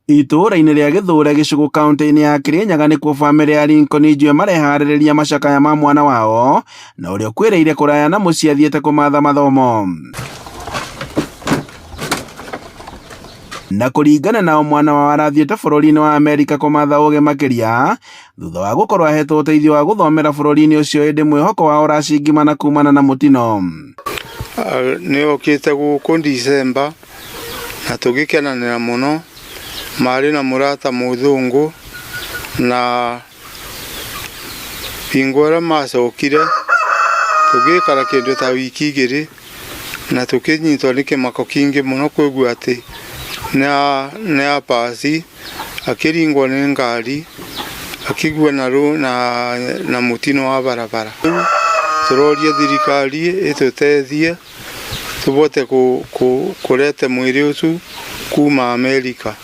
Itũũra-inĩ rĩa Gĩthũũre gĩcigo kaunti-inĩ ya Kirinyaga nĩkuo bamĩrĩ ya Lincoln Ijue mareharĩrĩria macakaya ma mwana wao na ũrĩa ũkwĩrĩire kũraya na mũciĩ athiĩte kũmatha mathomo. Na kũringana nao mwana wao arathiĩte bũrũri-inĩ wa Amerika kũmatha ũgĩ makĩria thutha wa gũkorwo ahetwo ũteithio wa gũthomera bũrũri-inĩ ũcio ĩndĩ mwĩhoko wao ũracingimana kumana na mũtino. Nĩ okĩte gũkũ December na tũgĩkenanĩra mũno, marĩ na mũrata mũthũngũ na hingo ĩrĩa macokire tũgĩikara kĩndũ ta wiki igĩrĩ na tũkĩnyitwo nĩ kĩmako kĩingĩ mũno kũigua atĩ nĩ apaci akĩringwo nĩ ngari akĩgua na mũtino wa barabara. Tũroria thirikari ĩtũteithie tũbote kũrete mwĩrĩ ũcio kuma Amerika.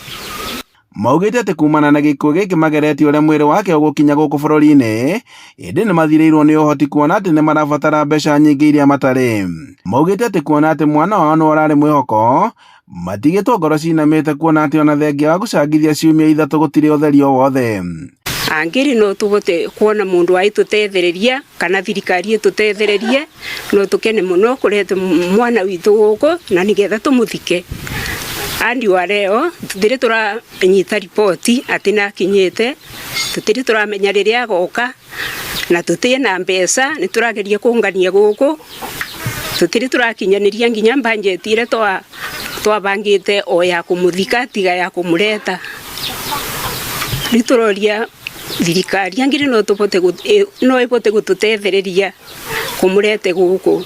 Maugĩte atĩ kumana na gĩkuũ gĩkĩ mageretie ũrĩa mwĩrĩ wake ũgũkinya gũkũ bũrũri-inĩ, ĩndĩ nĩ mathirĩirwo nĩ ũhoti kuona atĩ nĩ marabatara mbeca nyingĩ iria matarĩ. Maugĩte atĩ kuona atĩ mwana wao nĩ ũrarĩ mwĩhoko, matigĩtwo ngoro cinamĩte kuona atĩ ona thengia wa gũcangithia ciumia ithatũ gũtirĩ ũtheri o wothe. Angĩrĩ no tũbote kuona mũndũ wa ĩtũtethereria kana thirikari ĩtũtethererie, no tũkene mũno kũrete mwana witũ gũkũ na nĩgetha tũmũthike. Andi wa leo tũtirĩ tũranyita ripoti atĩ nakinyĩte, tũtirĩ tũramenya rĩrĩa agoka na tũtirĩ na mbeca, nĩ tũrageria kũngania gũkũ, tũtirĩ tũrakinyanĩria nginya budget ĩrĩa twabangĩte o ya kũmũthika tiga ya kũmũreta. Nĩ tũroria thirikari angĩrĩ no ĩbote gũtũtethereria kũmũrete gũkũ.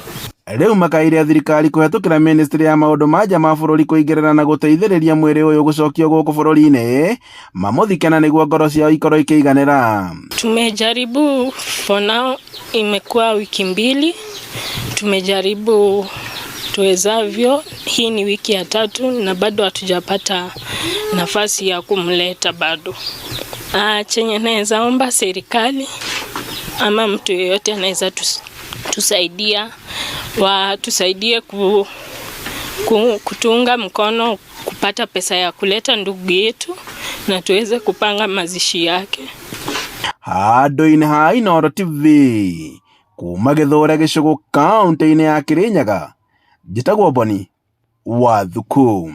Rĩu makaire thirikari kũhetũkĩra ministry ya maũndũ ma nja ma bũrũri kũingĩrĩra na gũteithĩrĩria mwĩrĩ ũyũ gũcokio gũkũ bũrũri-inĩ mamũthike na nĩguo ngoro ciao ikorwo ikĩiganĩra. Tumejaribu for now, imekuwa wiki mbili, tumejaribu tuwezavyo. Hii ni wiki ya 3 na bado hatujapata nafasi ya kumleta bado. Chenye naweza omba serikali ama mtu yeyote anaweza tusaidia, watusaidie kutunga mkono kupata pesa ya kuleta ndugu yetu na tuweze kupanga mazishi yake. Handũ-inĩ ha Inooro TV kuma Gĩthũũre gĩcigo kaunti-inĩ ya Kirinyaga, njĩtagwo Boni Wathuku.